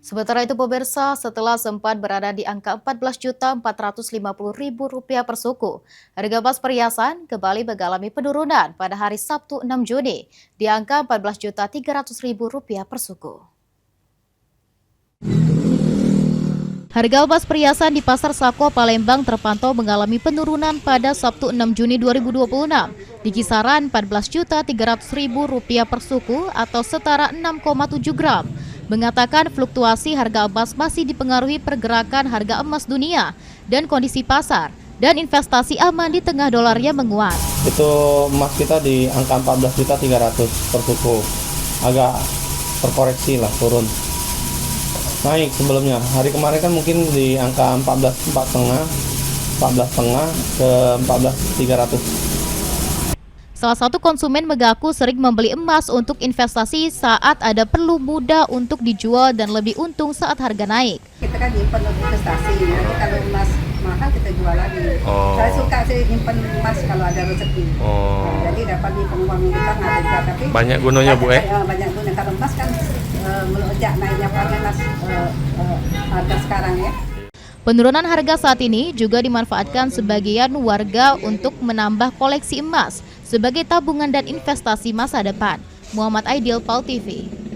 Sementara itu pemirsa, setelah sempat berada di angka Rp14.450.000 per suku, harga emas perhiasan kembali mengalami penurunan pada hari Sabtu 6 Juni di angka Rp14.300.000 per suku. Harga emas perhiasan di Pasar Sako Palembang terpantau mengalami penurunan pada Sabtu 6 Juni 2026 di kisaran Rp14.300.000 per suku atau setara 6,7 gram. Mengatakan fluktuasi harga emas masih dipengaruhi pergerakan harga emas dunia dan kondisi pasar dan investasi aman di tengah dolarnya menguat. Itu emas kita di angka 14.300 per suku, agak terkoreksi lah, turun. Naik sebelumnya, hari kemarin kan mungkin di angka 14,5 ke 14.300. Salah satu konsumen mengaku sering membeli emas untuk investasi saat ada perlu mudah untuk dijual dan lebih untung saat harga naik. Kita kan nyimpen untuk investasi, nanti kalau emas mahal kita jual lagi. Saya suka sih nyimpen emas kalau ada rezeki. Jadi dapat di uang kita nggak ada, tapi banyak gunanya Bu. Banyak guna, kalau emas kan melonjak naiknya emas harga sekarang ya. Penurunan harga saat ini juga dimanfaatkan sebagian warga untuk menambah koleksi emas sebagai tabungan dan investasi masa depan. Muhammad Aidil, PAL TV.